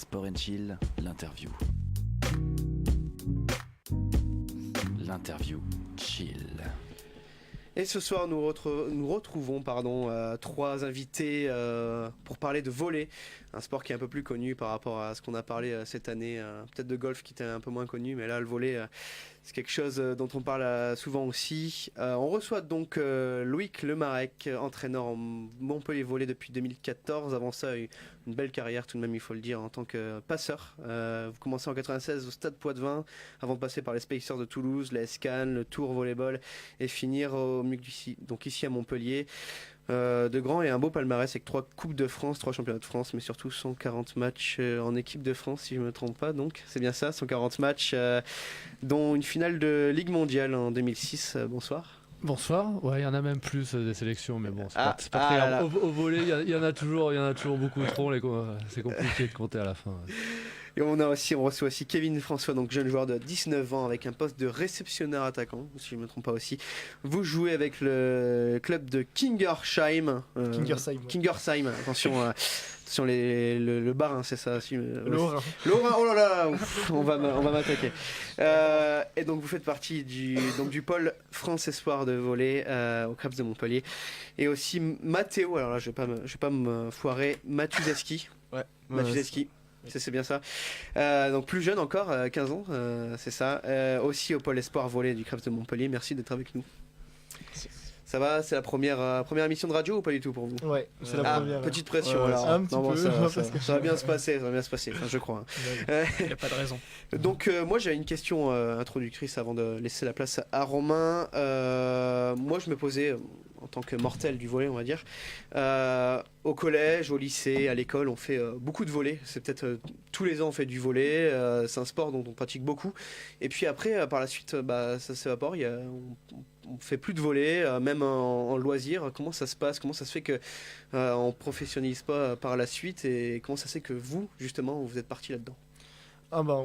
Sport & Chill, l'interview. L'interview chill. Et ce soir, nous retrouvons trois invités pour parler de volley, un sport qui est un peu plus connu par rapport à ce qu'on a parlé cette année, peut-être de golf qui était un peu moins connu, mais là le volley c'est quelque chose dont on parle souvent aussi. On reçoit donc Loïc Lemarec, entraîneur en Montpellier Volley depuis 2014. Avant ça, une belle carrière tout de même, il faut le dire, en tant que passeur. Vous commencez en 96 au Stade Poitvin, avant de passer par les Spacers de Toulouse, la SCAN, le Tour Volleyball, et finir au MUC donc ici à Montpellier. De grand et un beau palmarès avec 3 Coupes de France, 3 Championnats de France, mais surtout 140 matchs en équipe de France, si je ne me trompe pas. Donc c'est bien ça, 140 matchs, dont une finale de Ligue mondiale en 2006. Bonsoir. Bonsoir. Ouais, il y en a même plus des sélections, mais bon, c'est pas Ah très là grave. Au volley, il y en a toujours beaucoup trop. C'est compliqué de compter à la fin. Et on reçoit aussi Kevin François, donc jeune joueur de 19 ans avec un poste de réceptionneur attaquant, si je ne me trompe pas aussi. Vous jouez avec le club de Kingersheim. Kingersheim, attention. Attention le Bas-Rhin, c'est ça. Le Haut-Rhin. Le Haut-Rhin, oh là là, on va m'attaquer. Et donc vous faites partie du pôle France Espoir de volley au Crêpes de Montpellier. Et aussi Matteo, alors là je vais pas me foirer, Matuszewski. Ouais. Matuszewski. C'est bien ça. Donc plus jeune encore, 15 ans, c'est ça. Aussi au pôle Espoir volley du Crêpes de Montpellier. Merci d'être avec nous. Ça va, c'est la première émission de radio ou pas du tout pour vous? Ouais, c'est la première. Petite pression alors. Un petit peu. Ça va bien se passer, enfin, je crois. Il n'y a pas de raison. Donc moi j'ai une question introductrice avant de laisser la place à Romain. Moi je me posais, en tant que mortel du volley on va dire, au collège, au lycée, à l'école on fait beaucoup de volley. C'est peut-être tous les ans on fait du volley, c'est un sport dont on pratique beaucoup. Et puis après par la suite ça s'évapore, on fait plus de volley, même en loisir. Comment ça se passe? Comment ça se fait que on professionnalise pas par la suite? Et comment ça se fait que vous, justement, vous êtes parti là-dedans? Ah bah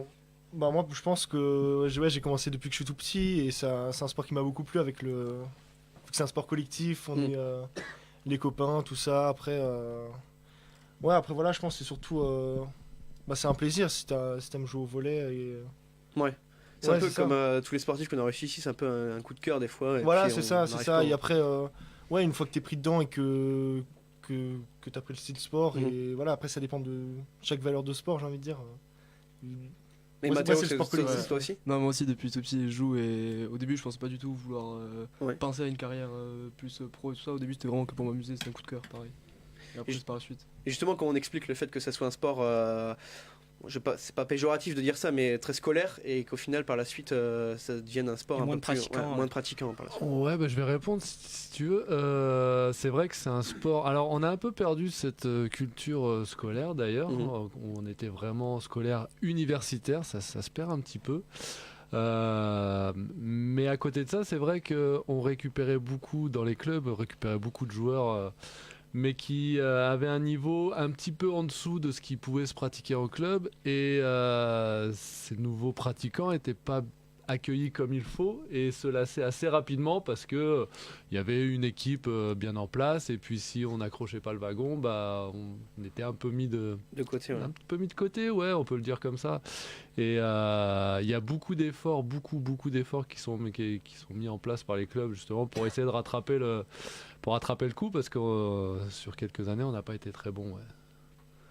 moi je pense que j'ai commencé depuis que je suis tout petit et c'est un sport qui m'a beaucoup plu avec c'est un sport collectif, on est les copains, tout ça. Après voilà, je pense que c'est surtout c'est un plaisir si t'aimes jouer au volley Ouais. C'est un peu comme tous les sportifs qu'on a réussi ici, c'est un peu un coup de cœur des fois. Voilà, c'est ça. Et après, une fois que t'es pris dedans et que t'as pris le style sport, et voilà, après ça dépend de chaque valeur de sport, j'ai envie de dire. Et Mathéo, c'est le sport collectif, toi aussi? Non, moi aussi depuis tout petit je joue et au début je pensais pas du tout vouloir penser à une carrière plus pro et tout ça. Au début c'était vraiment que pour m'amuser, c'était un coup de cœur pareil. Et après juste par la suite. Et justement quand on explique le fait que ça soit un sport... c'est pas péjoratif de dire ça, mais très scolaire, et qu'au final par la suite ça devienne un sport moins de pratiquants par la suite. Ouais, je vais répondre si tu veux. C'est vrai que c'est un sport. Alors on a un peu perdu cette culture scolaire d'ailleurs. On était vraiment scolaire universitaire, ça se perd un petit peu. Mais à côté de ça, c'est vrai qu'on récupérait beaucoup dans les clubs, beaucoup de joueurs. Mais qui avait un niveau un petit peu en dessous de ce qui pouvait se pratiquer en club, et ces nouveaux pratiquants n'étaient pas accueillis comme il faut et se lassaient assez rapidement parce que il y avait une équipe bien en place, et puis si on n'accrochait pas le wagon, on était un peu mis de côté, ouais. Un peu mis de côté, ouais, on peut le dire comme ça. Et il y a beaucoup d'efforts qui sont mis en place par les clubs justement pour essayer de rattraper le coup, parce que sur quelques années on n'a pas été très bon, ouais.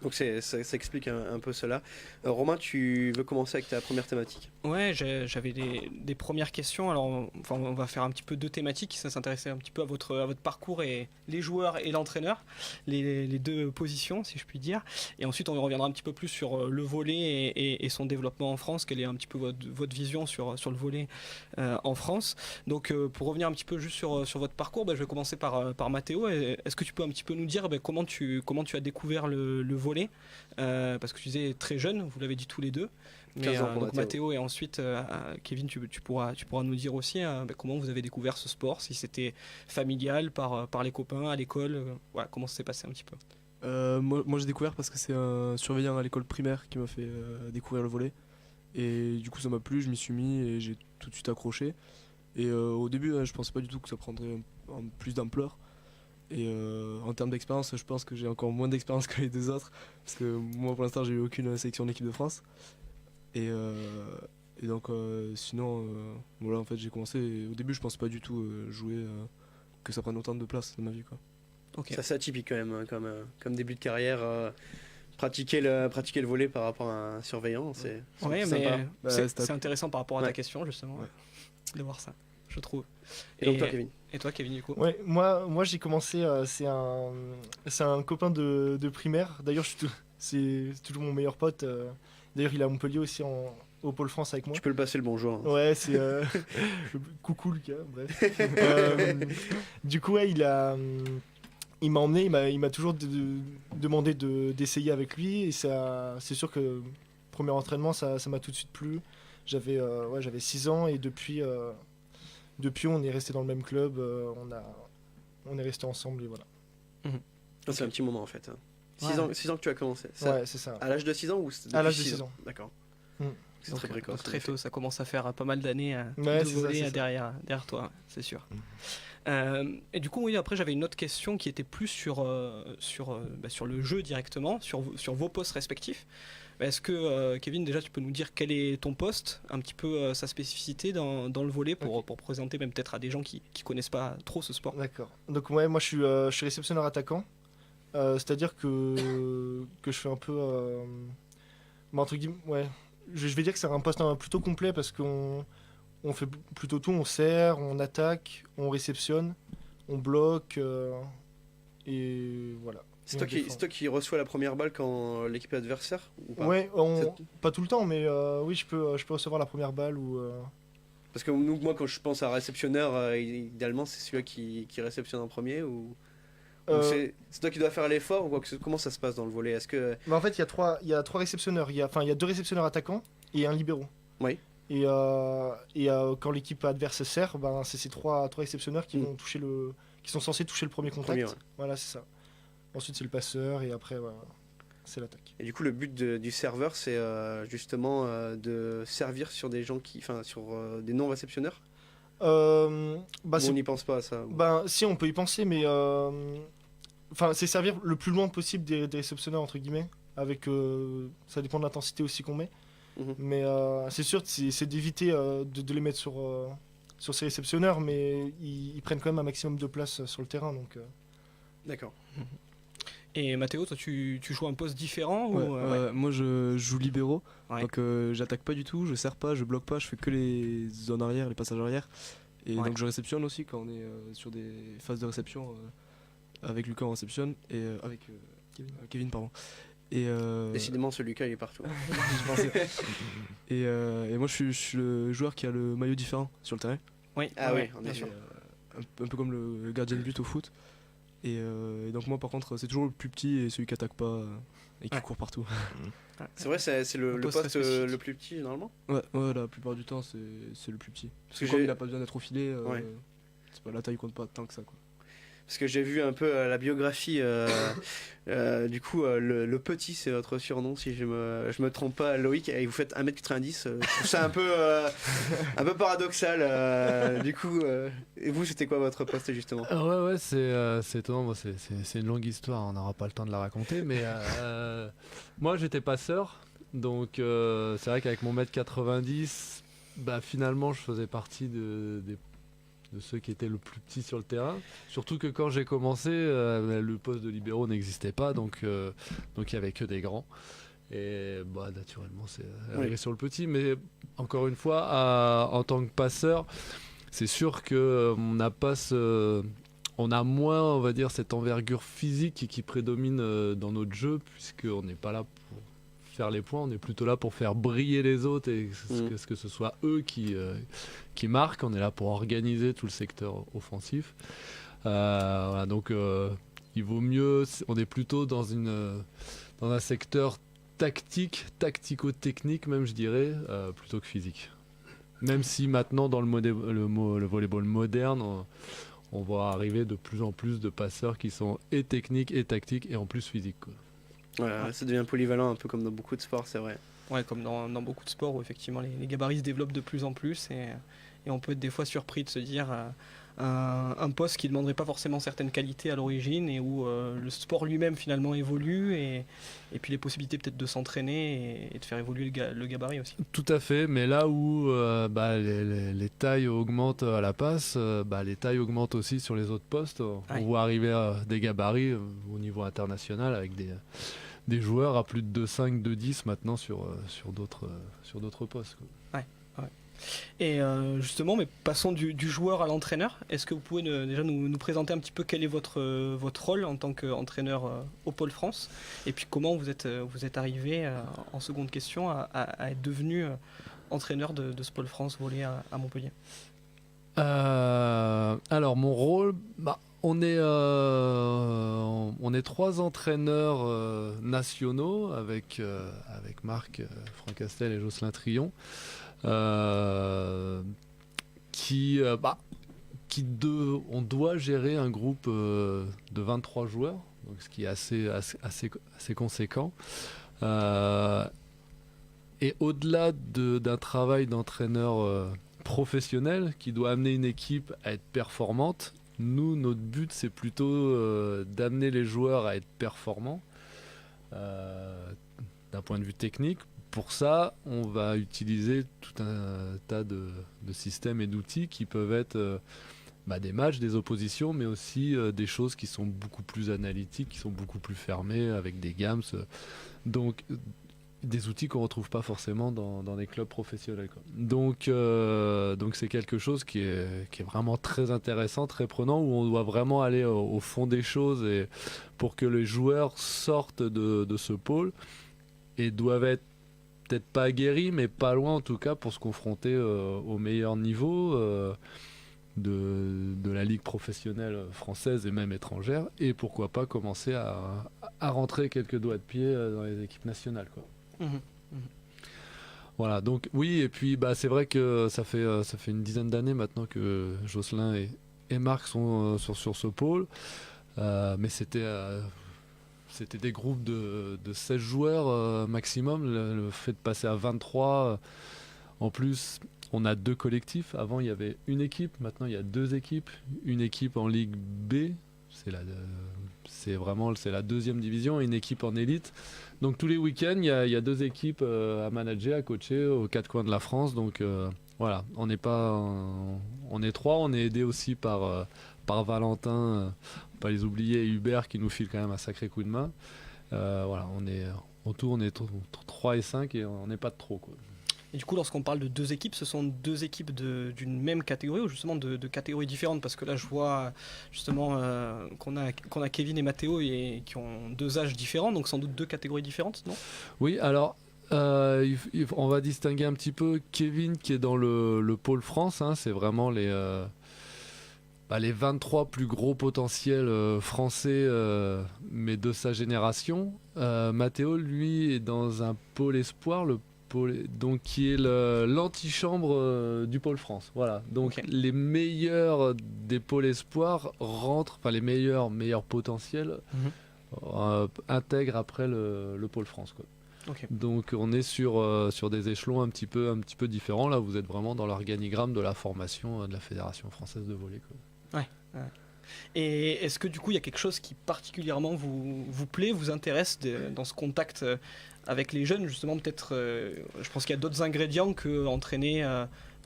Donc ça explique un peu cela. Romain, tu veux commencer avec ta première thématique? Ouais, j'avais des premières questions. Alors, on va faire un petit peu deux thématiques. Ça s'intéressait un petit peu à votre parcours et les joueurs et l'entraîneur, les deux positions, si je puis dire. Et ensuite, on reviendra un petit peu plus sur le volley et son développement en France. Quelle est un petit peu votre vision sur le volley en France? Donc, pour revenir un petit peu juste sur votre parcours, je vais commencer par Mathéo. Est-ce que tu peux un petit peu nous dire comment tu as découvert le volley? Parce que tu disais très jeune, vous l'avez dit tous les deux. Mais donc Mathéo et ensuite Kevin, tu pourras nous dire aussi comment vous avez découvert ce sport, si c'était familial, par les copains, à l'école, voilà, comment ça s'est passé un petit peu. Moi j'ai découvert parce que c'est un surveillant à l'école primaire qui m'a fait découvrir le volley, et du coup ça m'a plu, je m'y suis mis et j'ai tout de suite accroché. Et au début je pensais pas du tout que ça prendrait plus d'ampleur, Et en termes d'expérience, je pense que j'ai encore moins d'expérience que les deux autres. Parce que moi, pour l'instant, j'ai eu aucune sélection d'équipe de France. Et, donc, sinon, voilà, en fait, j'ai commencé. Et au début, je pensais pas du tout jouer, que ça prenne autant de place dans ma vie, quoi. Ok. C'est assez atypique quand même, hein, comme début de carrière. Pratiquer le volley par rapport à un surveillant, c'est Ouais, sympa. mais Bah, c'est intéressant par rapport à ta Ouais. question, justement, de voir ça, je trouve. Et donc toi, Kevin? Et toi, Kevin, du coup? Ouais, moi j'ai commencé, c'est un copain de primaire. D'ailleurs, c'est toujours mon meilleur pote. D'ailleurs, il est à Montpellier aussi au Pôle France avec moi. Tu peux le passer le bonjour, hein. Ouais, c'est coucou Lucas, bref. Du coup, ouais, il m'a emmené, il m'a toujours demandé d'essayer avec lui et c'est sûr que premier entraînement, ça m'a tout de suite plu. J'avais 6 ans et depuis on est resté dans le même club, on est resté ensemble et voilà. Ah, c'est un petit moment en fait, hein. Ouais. 6 ans que tu as commencé. Ouais, c'est ça. À l'âge de 6 ans ou c'était À l'âge depuis de 6 6 ans. D'accord. Mm. C'est Donc, très précoce. très tôt, ça commence à faire pas mal d'années Ouais, de c'est ça, volley c'est ça. derrière toi, c'est sûr. Et du coup, oui, après j'avais une autre question qui était plus sur le jeu directement, sur vos postes respectifs. Est-ce que, Kevin, déjà tu peux nous dire quel est ton poste, un petit peu sa spécificité dans le volley pour présenter même peut-être à des gens qui connaissent pas trop ce sport? D'accord. Donc ouais, moi je suis réceptionneur attaquant. C'est-à-dire que je fais un peu entre guillemets, ouais. Je vais dire que c'est un poste plutôt complet parce qu'on fait plutôt tout, on sert, on attaque, on réceptionne, on bloque et voilà. C'est Et toi, on défend. c'est toi qui reçois la première balle quand l'équipe adversaire ou pas? Ouais, C'est- pas tout le temps, mais oui, je peux recevoir la première balle ou Parce que moi quand je pense à réceptionneur, idéalement c'est celui qui réceptionne en premier ou c'est toi qui dois faire l'effort ou quoi comment ça se passe dans le volley? Est-ce que mais en fait, il y a trois réceptionneurs. Il y a deux réceptionneurs attaquants et un libéro. Oui. Et quand l'équipe adverse sert, ben, c'est ces trois réceptionneurs qui vont qui sont censés toucher le premier contact. Premier, ouais. Voilà, c'est ça. Ensuite, c'est le passeur et après, voilà, c'est l'attaque. Et du coup, le but du serveur, c'est justement de servir sur des gens sur des non-réceptionneurs. Bah, Ou on n'y pense pas à ça. ben, si, on peut y penser, mais c'est servir le plus loin possible des réceptionneurs, entre guillemets. Avec, ça dépend de l'intensité aussi qu'on met. Mhm. Mais c'est sûr, c'est d'éviter de les mettre sur ces réceptionneurs, mais ils prennent quand même un maximum de place sur le terrain. Donc, D'accord. Et Mathéo, toi tu joues un poste différent Ouais, ou, ouais. moi, je joue libéraux. Ouais. Donc, j'attaque pas du tout, je sers pas, je bloque pas, je fais que les zones arrière, les passages arrière. Et Ouais. donc, je réceptionne aussi quand on est sur des phases de réception. Avec Lucas, on réceptionne. Et avec Kevin, pardon. Et, Décidément, ce Lucas, il est partout. je pensais. Et moi, je suis le joueur qui a le maillot différent sur le terrain. Oui, Ah ouais, oui, en bien effet. sûr. Un peu comme le gardien de but au foot. Et donc moi par contre c'est toujours le plus petit et celui qui attaque pas et qui Ouais. court partout. C'est vrai, c'est le poste poste très spécifique. le plus petit, généralement. Ouais, la plupart du temps c'est le plus petit. Parce que que comme j'ai- il a pas besoin d'être au filet, Ouais. c'est pas, la taille compte pas tant que ça quoi. Parce que j'ai vu un peu la biographie. Du coup, le petit, c'est votre surnom, si je me trompe pas, Loïc. Et vous faites 1m90. Je trouve ça un peu paradoxal. Du coup, et vous, c'était quoi votre poste, justement? Ouais, c'est étonnant. Moi, c'est une longue histoire, on n'aura pas le temps de la raconter. Mais moi, j'étais passeur. Donc, c'est vrai qu'avec mon mètre 90, bah, finalement, je faisais partie de ceux qui étaient le plus petit sur le terrain. Surtout que quand j'ai commencé, le poste de libéraux n'existait pas. Donc, il n'y avait que des grands. Et bah, naturellement, c'est arrivé Oui. sur le petit. Mais encore une fois, en tant que passeur, c'est sûr que on a moins, on va dire, cette envergure physique qui prédomine dans notre jeu, puisqu'on n'est pas là pour faire les points, on est plutôt là pour faire briller les autres et que ce soit eux qui marquent. On est là pour organiser tout le secteur offensif. Voilà, donc il vaut mieux, on est plutôt dans un secteur tactico-technique même, je dirais, plutôt que physique. Même si maintenant dans le volleyball moderne, on voit arriver de plus en plus de passeurs qui sont et techniques et tactiques et en plus physiques, quoi. Voilà, ça devient polyvalent, un peu comme dans beaucoup de sports, c'est vrai. Ouais, comme dans beaucoup de sports où effectivement les gabarits se développent de plus en plus et on peut être des fois surpris de se dire un poste qui ne demanderait pas forcément certaines qualités à l'origine et où le sport lui-même finalement évolue et puis les possibilités peut-être de s'entraîner et de faire évoluer le gabarit aussi. Tout à fait, mais là où les tailles augmentent à la passe, les tailles augmentent aussi sur les autres postes. On voit arriver des gabarits au niveau international avec des joueurs à plus de 2,5, 2,10 maintenant sur d'autres postes, quoi. Et justement, mais passons du joueur à l'entraîneur. Est-ce que vous pouvez déjà nous présenter un petit peu quel est votre rôle en tant qu'entraîneur au Pôle France et puis comment vous êtes arrivé en seconde question à être devenu entraîneur de ce Pôle France volley à Montpellier? Alors mon rôle, on est 3 entraîneurs nationaux avec Marc Francastel et Jocelyn Trion. On doit gérer un groupe de 23 joueurs, donc ce qui est assez conséquent. Et au-delà d'un travail d'entraîneur professionnel qui doit amener une équipe à être performante, notre but c'est plutôt d'amener les joueurs à être performants d'un point de vue technique. Pour ça, on va utiliser tout un tas de systèmes et d'outils qui peuvent être des matchs, des oppositions, mais aussi des choses qui sont beaucoup plus analytiques, qui sont beaucoup plus fermées, avec des gams. Donc, des outils qu'on ne retrouve pas forcément dans les clubs professionnels, quoi. Donc c'est quelque chose qui est vraiment très intéressant, très prenant, où on doit vraiment aller au fond des choses et pour que les joueurs sortent de ce pôle et doivent être peut-être pas aguerris, mais pas loin en tout cas pour se confronter au meilleur niveau de la ligue professionnelle française et même étrangère, et pourquoi pas commencer à rentrer quelques doigts de pied dans les équipes nationales, quoi. Voilà, donc oui, et puis c'est vrai que ça fait une dizaine d'années maintenant que Jocelyn et Marc sont sur ce pôle, mais c'était des groupes de 16 joueurs maximum. Le fait de passer à 23, en plus, on a 2 collectifs. Avant, il y avait une équipe. Maintenant, il y a 2 équipes. Une équipe en Ligue B, c'est la 2e division, et une équipe en élite. Donc, tous les week-ends, il y a 2 équipes à manager, à coacher aux 4 coins de la France. Donc, voilà, on est 3. On est aidé aussi par Valentin, pas les oublier, et Hubert qui nous file quand même un sacré coup de main. Voilà, on est 3 et 5 et on n'est pas de trop, quoi. Et du coup, lorsqu'on parle de 2 équipes, ce sont 2 équipes d'une même catégorie ou justement de catégories différentes? Parce que là, je vois justement qu'on a Kevin et Mathéo et qui ont 2 âges différents, donc sans doute 2 catégories différentes, non? Oui, alors on va distinguer un petit peu Kevin qui est dans le pôle France, hein, c'est vraiment les 23 plus gros potentiels français, mais de sa génération. Mathéo, lui, est dans un pôle espoir, donc qui est l'antichambre du pôle France. Voilà. Donc les meilleurs des pôles espoirs rentrent, enfin les meilleurs potentiels intègrent après le pôle France, quoi. Okay. Donc on est sur des échelons un petit peu différents. Là, vous êtes vraiment dans l'organigramme de la formation de la Fédération française de volley, quoi. Ouais. Et est-ce que du coup il y a quelque chose qui particulièrement vous plaît, vous intéresse dans ce contact avec les jeunes, justement? Peut-être, je pense qu'il y a d'autres ingrédients qu'entraîner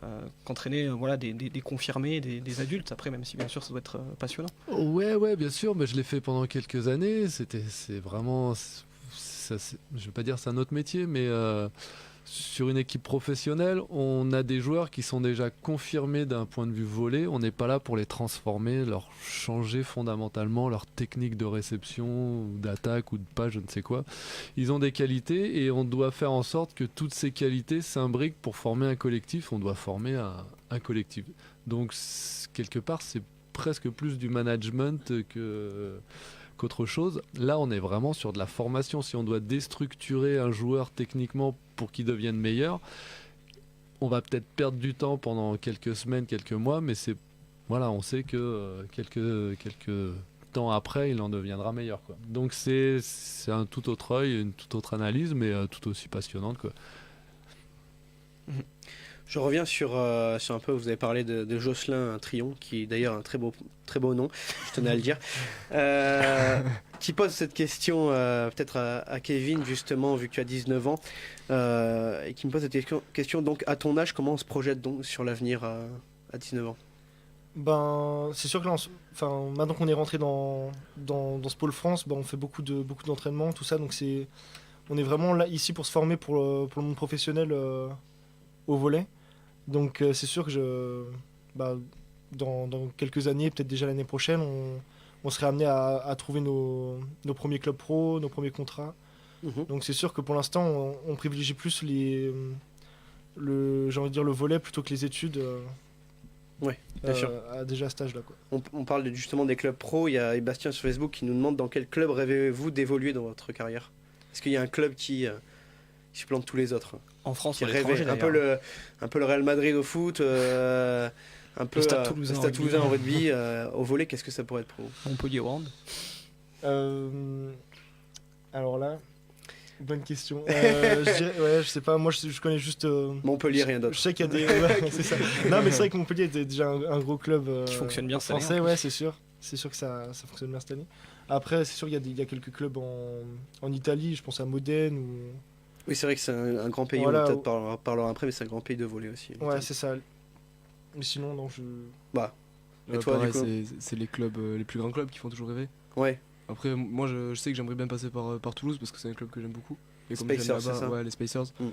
des confirmés, des adultes. Après, même si bien sûr ça doit être passionnant. Ouais, bien sûr, mais je l'ai fait pendant quelques années. C'est vraiment, je vais pas dire c'est un autre métier, mais sur une équipe professionnelle, on a des joueurs qui sont déjà confirmés d'un point de vue volley. On n'est pas là pour les transformer, leur changer fondamentalement leur technique de réception, ou d'attaque ou de passe, je ne sais quoi. Ils ont des qualités et on doit faire en sorte que toutes ces qualités s'imbriquent pour former un collectif. On doit former un collectif. Donc quelque part, c'est presque plus du management qu'autre chose. Là, on est vraiment sur de la formation. Si on doit déstructurer un joueur techniquement pour qu'il devienne meilleur, on va peut-être perdre du temps pendant quelques semaines, quelques mois, mais on sait que quelques temps après, il en deviendra meilleur, quoi. Donc c'est un tout autre œil, une toute autre analyse, mais tout aussi passionnante, quoi. Je reviens sur un peu, vous avez parlé de Jocelyn Trion, qui est d'ailleurs un très beau nom, je tenais à le dire, qui pose cette question peut-être à Kevin, justement, vu que tu as 19 ans, et qui me pose cette question, donc à ton âge, comment on se projette donc sur l'avenir à 19 ans? Ben, c'est sûr que là, maintenant qu'on est rentré dans ce pôle France, ben, on fait beaucoup d'entraînements, tout ça. Donc on est vraiment là ici pour se former pour le monde professionnel au volley. Donc c'est sûr que dans quelques années, peut-être déjà l'année prochaine, on serait amené à trouver nos premiers clubs pro, nos premiers contrats. Donc c'est sûr que pour l'instant, on privilégie plus j'ai envie de dire le volley plutôt que les études. Ouais, bien sûr. Déjà à cet âge-là, quoi. On parle justement des clubs pro. Il y a Bastien sur Facebook qui nous demande dans quel club rêvez-vous d'évoluer dans votre carrière? Est-ce qu'il y a un club qui supplante tous les autres? En France Qui ou à l'étranger, rêvait un peu le Real Madrid au foot, un peu Le Stade le Toulousain Stade en Toulousain en rugby, au volley, qu'est-ce que ça pourrait être pour vous? Montpellier au hand. Alors là, bonne question. Je sais pas, moi je connais juste. Montpellier, rien d'autre. Je sais qu'il y a des. Ouais, c'est ça. Non, mais c'est vrai que Montpellier était déjà un gros club. Qui fonctionne bien cette année, français, en ouais, c'est sûr. C'est sûr que ça fonctionne bien cette année. Après, c'est sûr qu'il y a quelques clubs en Italie, je pense à Modène ou. Oui, c'est vrai que c'est un grand pays, Voilà, on peut-être parlera après, mais c'est un grand pays de volley aussi. Ouais, c'est ça. Mais sinon, non, je. Bah, et toi, pareil, du coup c'est les clubs, les plus grands clubs qui font toujours rêver. Ouais, Après, moi, je sais que j'aimerais bien passer par Toulouse parce que c'est un club que j'aime beaucoup. Et comme j'aime Spacers, c'est là-bas, ça ouais, les Spacers. Mm.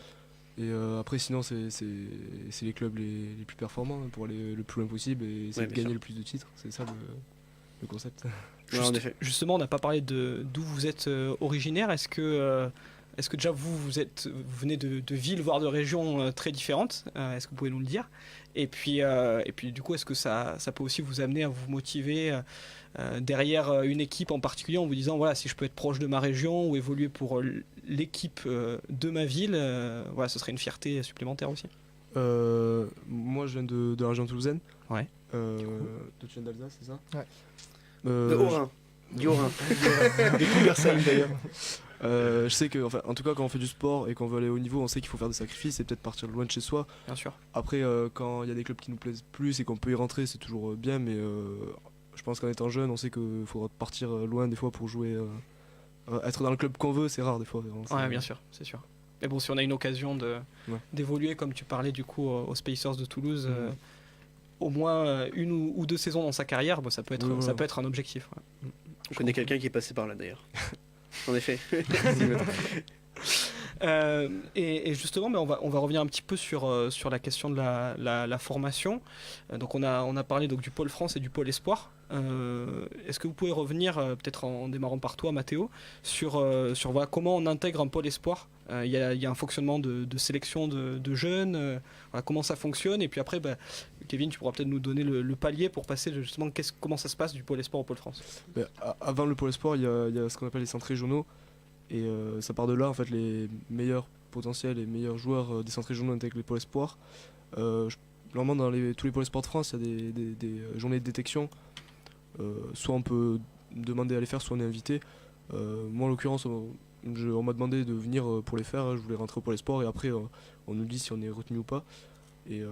Et après, sinon, c'est les clubs les plus performants hein, pour aller le plus loin possible et essayer Ouais, de bien gagner sûr. le plus de titres. C'est ça le concept. ouais, en effet. Justement, on n'a pas parlé d'où vous êtes originaire. Est-ce que déjà vous venez de villes, voire de régions très différentes? Est-ce que vous pouvez nous le dire? Et puis du coup, est-ce que ça peut aussi vous amener à vous motiver derrière une équipe en particulier en vous disant voilà, si je peux être proche de ma région ou évoluer pour l'équipe de ma ville, voilà, ce serait une fierté supplémentaire aussi. Moi, je viens de la région toulousaine. Ouais. Toi, tu viens d'Alsace, c'est ça? Ouais. De Haut-Rhin. Du Haut-Rhin. Des coups Versailles d'ailleurs. Je sais que, enfin, en tout cas, quand on fait du sport et qu'on veut aller au niveau, on sait qu'il faut faire des sacrifices et peut-être partir loin de chez soi. Bien sûr. Après, quand il y a des clubs qui nous plaisent plus et qu'on peut y rentrer, c'est toujours bien, mais je pense qu'en étant jeune, on sait qu'il faudra partir loin des fois pour jouer. Être dans le club qu'on veut, c'est rare des fois. Ouais, bien sûr, c'est sûr. Mais bon, si on a une occasion d'évoluer, comme tu parlais du coup aux Spacers de Toulouse, au moins une ou deux saisons dans sa carrière, bon, ça peut être un objectif. Ouais. Je connais quelqu'un qui est passé par là d'ailleurs. En effet. Et justement, on va revenir un petit peu sur la question de la formation. Donc on a parlé donc, du pôle France et du pôle espoir. Est-ce que vous pouvez revenir, peut-être en démarrant par toi Mathéo, sur voilà, comment on intègre un pôle espoir? Il y a un fonctionnement de sélection de jeunes, voilà, comment ça fonctionne, et puis après Kevin, tu pourras peut-être nous donner le palier pour passer justement comment ça se passe du pôle espoir au pôle France. Avant le pôle espoir, il y a ce qu'on appelle les centres régionaux. Et ça part de là, en fait, les meilleurs potentiels et meilleurs joueurs des centres régionaux intègrent les pôles espoirs. Normalement, dans tous les pôles espoirs de France, il y a des journées de détection. Soit on peut demander à les faire, soit on est invité. Moi, en l'occurrence, on m'a demandé de venir pour les faire. Je voulais rentrer au pôle espoir et après, on nous dit si on est retenu ou pas. Mais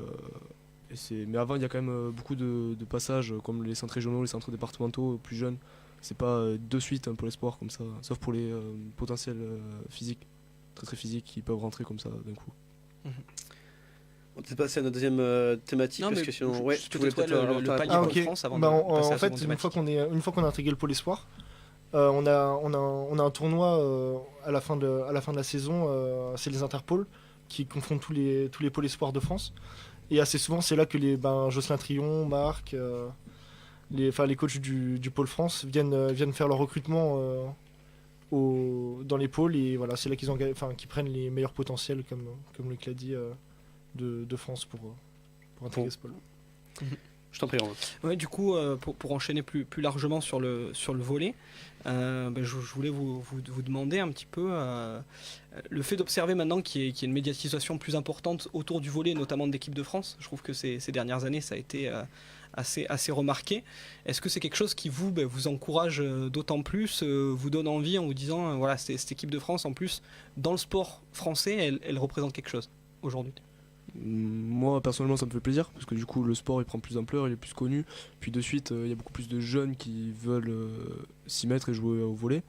avant, il y a quand même beaucoup de passages, comme les centres régionaux, les centres départementaux plus jeunes. C'est pas de suite un pôle espoir comme ça, sauf pour les potentiels physiques, très très physiques, qui peuvent rentrer comme ça d'un coup. On peut passer à notre deuxième thématique, Non, parce mais que sinon, tu voulais peut-être le palier Ah, pôle ok. France avant Bah, de passer à en la fait, seconde une fois thématique. qu'on a intégré le pôle espoir, on a un tournoi à la fin de la saison. C'est les Interpôles qui confondent tous les pôles espoirs de France. Et assez souvent, c'est là que Jocelyn Trion, Marc, les coachs du pôle France viennent faire leur recrutement dans les pôles. Et voilà, c'est là qu'ils prennent les meilleurs potentiels, comme Luc l'a dit, de France pour intégrer ce pôle. Je t'en prie, Romain. Ouais, du coup, pour enchaîner plus largement sur le volley, je voulais vous demander un petit peu le fait d'observer maintenant qu'il y a une médiatisation plus importante autour du volley, notamment de l'équipe de France. Je trouve que ces dernières années, ça a été assez remarqué. Est-ce que c'est quelque chose qui vous encourage d'autant plus, vous donne envie en vous disant voilà, cette équipe de France, en plus, dans le sport français, elle représente quelque chose aujourd'hui? Moi personnellement ça me fait plaisir parce que du coup le sport il prend plus d'ampleur, il est plus connu, puis de suite il y a beaucoup plus de jeunes qui veulent s'y mettre et jouer au volley,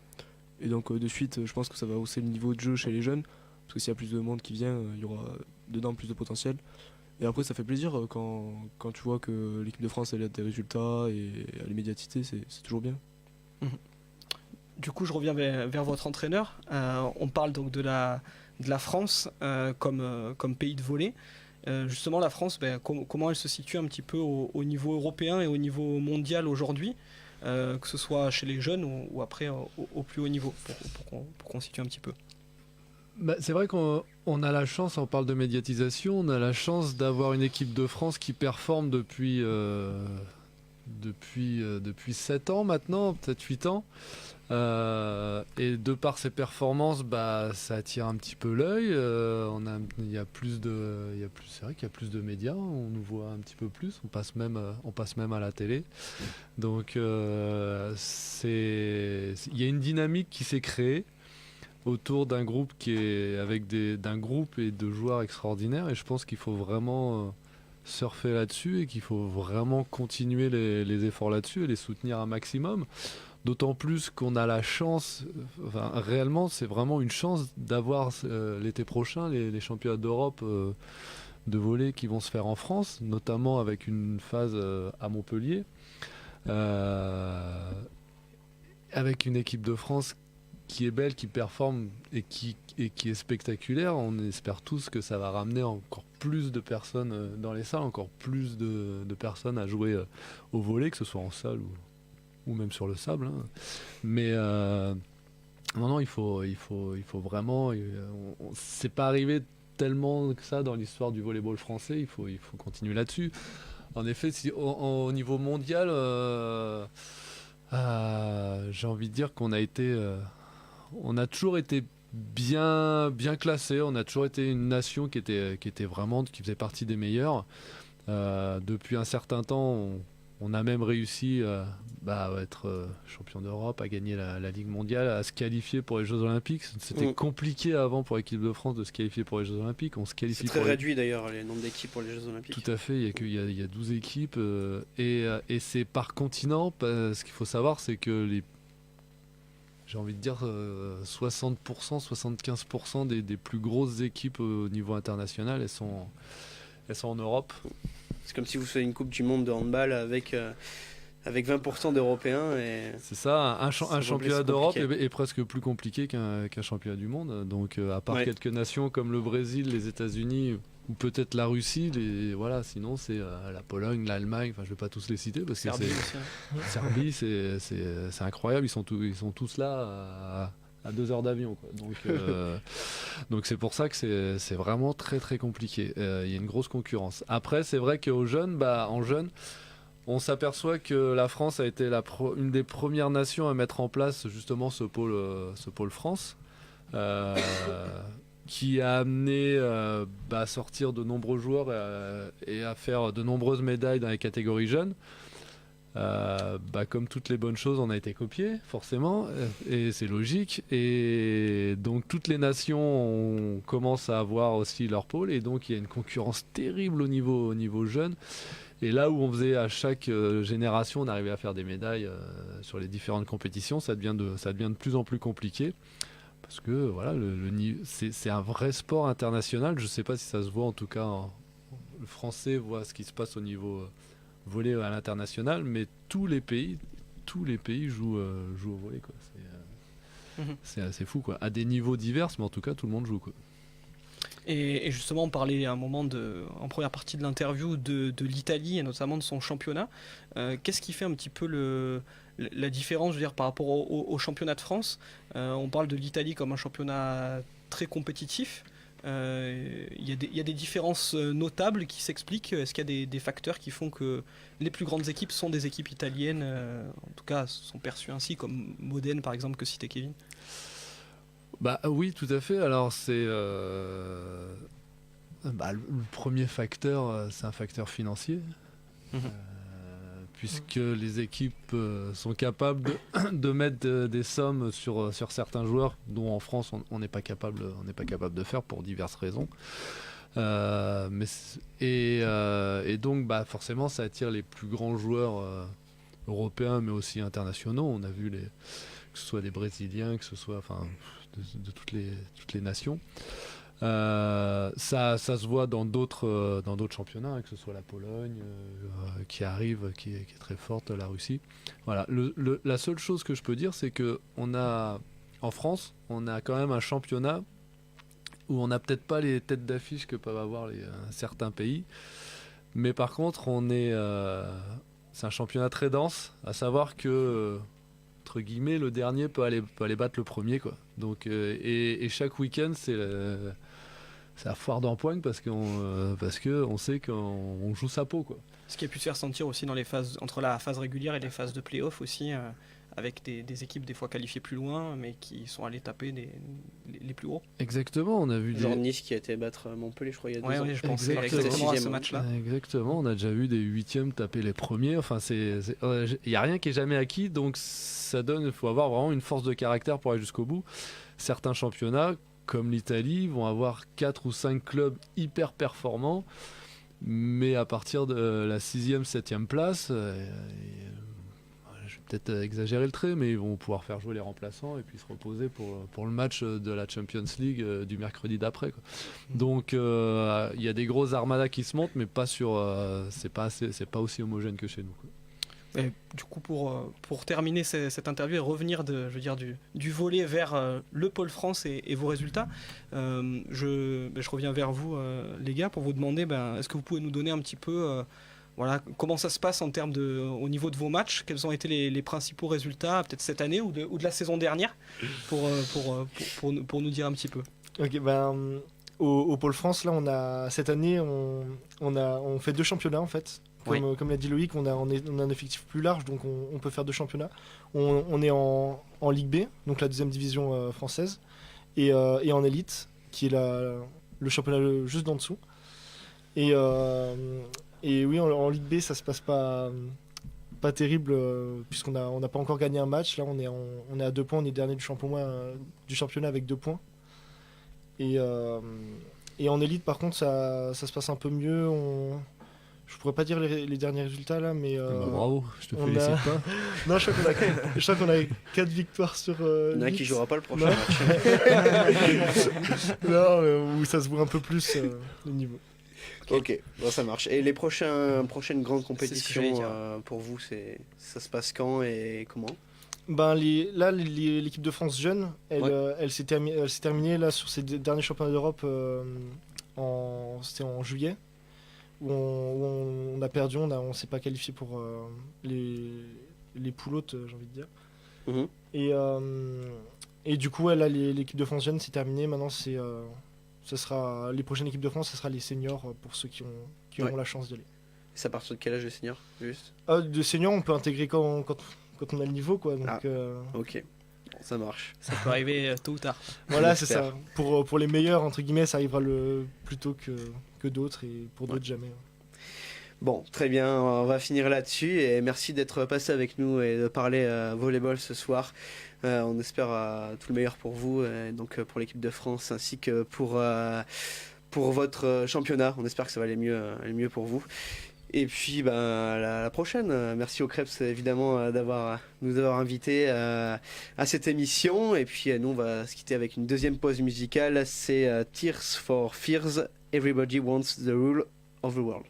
et donc de suite je pense que ça va hausser le niveau de jeu chez les jeunes, parce que s'il y a plus de monde qui vient, il y aura dedans plus de potentiel. Et après ça fait plaisir quand tu vois que l'équipe de France elle a des résultats et elle est médiatisée, c'est toujours bien. Du coup, je reviens vers votre entraîneur. On parle donc de la France comme pays de volley. Justement, la France, comment elle se situe un petit peu au niveau européen et au niveau mondial aujourd'hui, que ce soit chez les jeunes ou après au plus haut niveau, pour qu'on situe un petit peu. C'est vrai qu'on a la chance, on parle de médiatisation, on a la chance d'avoir une équipe de France qui performe depuis 7 ans maintenant, peut-être 8 ans. Et de par ses performances, ça attire un petit peu l'œil. C'est vrai qu'il y a plus de médias, on nous voit un petit peu plus, on passe même à la télé. Donc il y a une dynamique qui s'est créée autour d'un groupe d'un groupe et de joueurs extraordinaires, et je pense qu'il faut vraiment surfer là-dessus et qu'il faut vraiment continuer les efforts là-dessus et les soutenir un maximum. D'autant plus qu'on a la chance, réellement c'est vraiment une chance d'avoir l'été prochain les championnats d'Europe de volley qui vont se faire en France, notamment avec une phase à Montpellier, avec une équipe de France qui est belle, qui performe et qui est spectaculaire. On espère tous que ça va ramener encore plus de personnes dans les salles, encore plus de personnes à jouer au volley, que ce soit en salle ou même sur le sable. Mais non, il faut vraiment... c'est pas arrivé tellement que ça dans l'histoire du volleyball français, il faut continuer là-dessus. En effet, au niveau mondial, j'ai envie de dire qu'on a été... on a toujours été bien classé, on a toujours été une nation qui faisait partie des meilleurs. Depuis un certain temps, on a même réussi à être champion d'Europe, à gagner la Ligue mondiale, à se qualifier pour les Jeux Olympiques. C'était compliqué avant pour l'équipe de France de se qualifier pour les Jeux Olympiques. On se qualifie. C'est très réduit d'ailleurs les nombres d'équipes pour les Jeux Olympiques. Tout à fait, il y a 12 équipes et c'est par continent. Ce qu'il faut savoir, c'est que j'ai envie de dire 60%, 75% des plus grosses équipes au niveau international, elles sont en Europe. C'est comme si vous faisiez une Coupe du Monde de handball avec 20% d'Européens. C'est ça, un championnat d'Europe est presque plus compliqué qu'un championnat du monde. Donc à part quelques nations comme le Brésil, les États-Unis ou peut-être la Russie, sinon c'est la Pologne, l'Allemagne, je ne vais pas tous les citer parce que Serbie, c'est incroyable, ils sont tous là à 2 heures d'avion, quoi. Donc c'est pour ça que c'est vraiment très très compliqué. Il y a une grosse concurrence. Après, c'est vrai qu'aux jeunes, en jeunes, on s'aperçoit que la France a été une des premières nations à mettre en place justement ce pôle France, qui a amené à sortir de nombreux joueurs et à faire de nombreuses médailles dans les catégories jeunes. Comme toutes les bonnes choses, on a été copié forcément, et c'est logique, et donc toutes les nations commencent à avoir aussi leur pôle, et donc il y a une concurrence terrible au niveau jeune, et là où on faisait à chaque génération, on arrivait à faire des médailles sur les différentes compétitions, ça devient de plus en plus compliqué, parce que c'est un vrai sport international. Je sais pas si ça se voit, en tout cas le français voit ce qui se passe au niveau volley à l'international, mais tous les pays jouent au volley, quoi. C'est assez fou, quoi. À des niveaux divers, mais en tout cas tout le monde joue, quoi. Et justement, on parlait à un moment en première partie de l'interview de l'Italie et notamment de son championnat. Qu'est-ce qui fait un petit peu la différence, je veux dire, par rapport au championnat de France? On parle de l'Italie comme un championnat très compétitif. Il y a des différences notables qui s'expliquent. Est-ce qu'il y a des facteurs qui font que les plus grandes équipes sont des équipes italiennes, en tout cas sont perçues ainsi, comme Modène par exemple que citait Kevin? Oui, tout à fait. Alors c'est le premier facteur, c'est un facteur financier. Puisque les équipes sont capables de mettre des sommes sur certains joueurs, dont en France on n'est pas capable de faire pour diverses raisons. Et donc, bah, forcément, ça attire les plus grands joueurs européens, mais aussi internationaux. On a vu que ce soit des Brésiliens, que ce soit de toutes les nations. Ça se voit dans d'autres championnats, hein, que ce soit la Pologne qui arrive, qui est très forte, la Russie. Voilà. La seule chose que je peux dire, c'est que en France, on a quand même un championnat où on n'a peut-être pas les têtes d'affiche que peuvent avoir certains pays, mais par contre, c'est un championnat très dense, à savoir que entre guillemets, le dernier peut aller battre le premier, quoi. Donc, et chaque week-end, c'est la foire d'empoigne parce qu'on sait qu'on joue sa peau, quoi. Ce qui a pu se faire sentir aussi dans les phases, entre la phase régulière et les phases de play-off aussi, avec des équipes des fois qualifiées plus loin, mais qui sont allées taper les plus gros. Exactement, on a vu Genre Nice qui a été battre Montpellier, je crois, il y a 2 ans. Ouais, je pense Exactement à ce match-là. Exactement, on a déjà vu des 8e taper les premiers. Enfin, il n'y a rien qui est jamais acquis, donc il faut avoir vraiment une force de caractère pour aller jusqu'au bout. Certains championnats, comme l'Italie, vont avoir 4 ou 5 clubs hyper performants, mais à partir de la 6e, 7e place, je vais peut-être exagérer le trait, mais ils vont pouvoir faire jouer les remplaçants et puis se reposer pour le match de la Champions League du mercredi d'après, quoi. Donc il y a des grosses armadas qui se montent, mais pas c'est pas aussi homogène que chez nous, quoi. Et du coup, pour terminer cette interview et revenir du volley vers le pôle France et vos résultats, je reviens vers vous, les gars, pour vous demander, est-ce que vous pouvez nous donner un petit peu comment ça se passe au niveau de vos matchs, quels ont été les principaux résultats, peut-être cette année ou de la saison dernière, pour nous dire un petit peu. Ok, au pôle France, là, cette année, on fait 2 championnats en fait. Comme l'a dit Loïc, on a un effectif plus large, donc on peut faire 2 championnats. On est en Ligue B, donc la 2e division française, et en élite, qui est le championnat juste d'en dessous. Et oui, en Ligue B, ça se passe pas terrible, puisqu'on n'a pas encore gagné un match. Là, on est à 2 points, on est dernier du championnat avec 2 points. Et en élite, par contre, ça se passe un peu mieux. Je pourrais pas dire les derniers résultats là, mais bravo, je te félicite pas. Non, je crois qu'on a 4 victoires sur. Il y en a qui jouera pas le prochain match. Non, où ça se voit un peu plus le niveau. Ok, bon, ça marche. Et les prochaines grandes compétitions j'allais pour vous, ça se passe quand et comment? L'équipe de France jeune, elle s'est terminée là sur ses derniers championnats d'Europe. C'était en juillet. Où on a perdu, on s'est pas qualifié pour les poulottes, j'ai envie de dire. Mhm. Et du coup, l'équipe de France jeune c'est terminé. Maintenant, ce sera les prochaines équipes de France, ce sera les seniors pour ceux qui auront la chance d'y aller. C'est à partir de quel âge les seniors, juste? De seniors, on peut intégrer quand on a le niveau, quoi. Donc, ok, bon, ça marche. Ça peut arriver tôt ou tard. Voilà, c'est ça. Pour les meilleurs, entre guillemets, ça arrivera plus tôt que d'autres, et pour d'autres, jamais. Bon, très bien, on va finir là-dessus et merci d'être passé avec nous et de parler volleyball ce soir. On espère tout le meilleur pour vous, donc pour l'équipe de France ainsi que pour votre championnat. On espère que ça va aller mieux pour vous. Et puis à la prochaine. Merci aux Krebs évidemment de nous avoir invités à cette émission. Et puis nous on va se quitter avec une deuxième pause musicale. C'est Tears for Fears, Everybody Wants the Rule of the World.